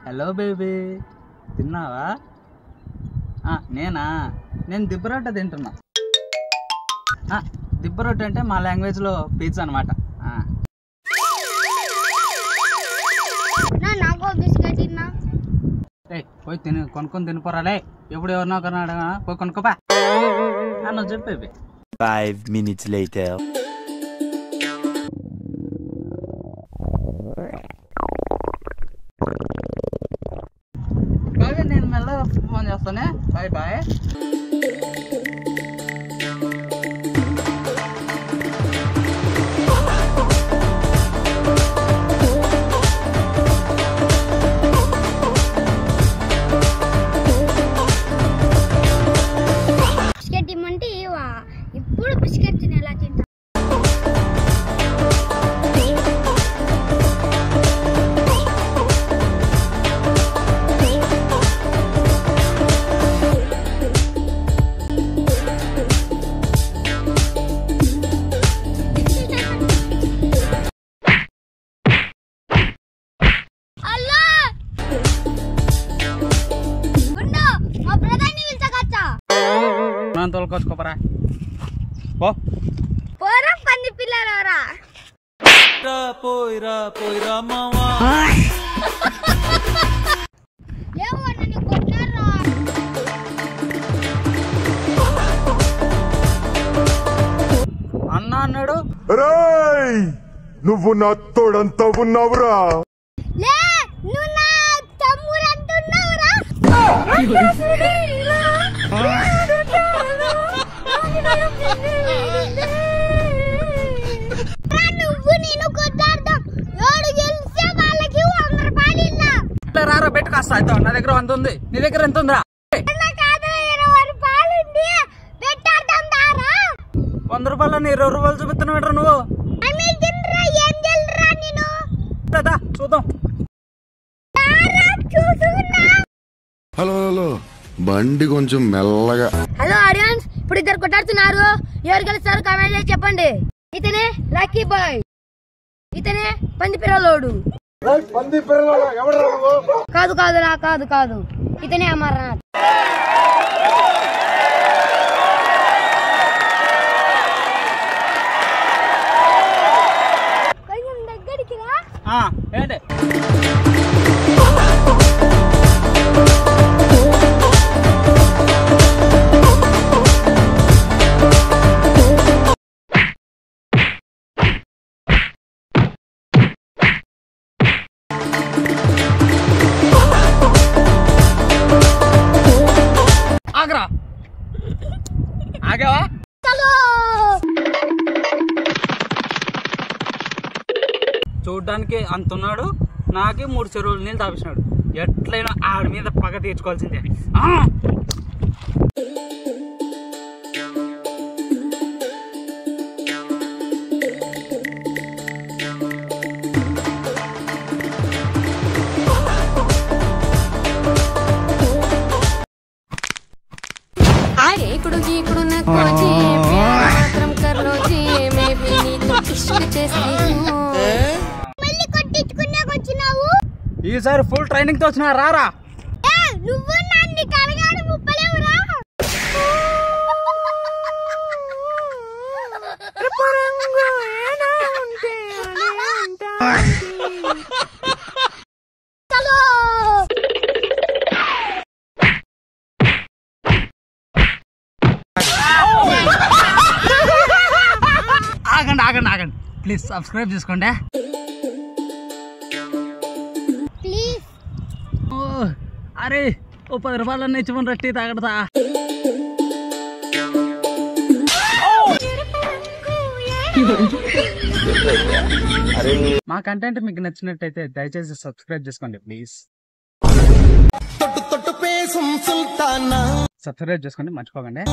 Hello baby, తిన్నావా? నేను దిబ్బరొట్ట తింటున్నా. దిబ్బరొట్ట అంటే మా లాంగ్వేజ్లో పిజ్జా అనమాట. పోయి కొనుక్కొని తినిపోరాలే. ఎప్పుడు ఎవరినో ఒకరిని పోయి కొనుక్కోపా అన్న చెప్పేవి. 5 minutes later. నేను మెల్లగా ఫోన్ చేస్తానే. Bye bye. బిస్కెట్ ఇమ్మంటే ఇప్పుడు బిస్కెట్ తినేలా తింటా. తోలుకొచ్చుకోపరా. పోరా పంది పిల్లరా. పోయిరా మావా. అన్న అన్నాడు. నువ్వు నా తోడంతా ఉన్నావురా. రారా పెట్టు కాస్త. నా దగ్గర 100 ఉంది. నీ దగ్గర ఎంత ఉందిరా? 100 రూపాయలు 20 రూపాయలు చూపిస్తున్నావు నువ్వు. చూద్దాం. హలో హలో, బండి కొంచెం మెల్లగా. హలో ఆడియన్స్, ఇప్పుడు ఇద్దరు కొట్టాడుతున్నారు. ఎవరు గెలుస్తారు కామెంట్ చేసి చెప్పండి. ఇతనే లక్కీ బాయ్, ఇతనే పంది పిల్లలోడు. కాదు ఇతనే అమర్నాథ్. కొంచెం దగ్గరికి రా. ఏంటి ఆగావా? చూడ్డానికి అంతున్నాడు, నాకే 3 చెరువులు నీళ్ళు తాపిస్తున్నాడు. ఎట్లయినా ఆడి మీద పగ తీర్చుకోవాల్సిందే. ఈసారి ఫుల్ ట్రైనింగ్ తో వచ్చినా రారా. నువ్వు నన్ను కలగాడు ముప్పలేవురా. ఆగండి ప్లీజ్ సబ్స్క్రైబ్ చేసుకోండి. అరే ఓ 10 రూపాయలన్నీ ఇచ్చిపోయి రట్టి తాగడతా. మా కంటెంట్ మీకు నచ్చినట్టయితే దయచేసి సబ్స్క్రైబ్ చేసుకోండి ప్లీజ్. సబ్స్క్రైబ్ చేసుకోండి మర్చిపోకండి.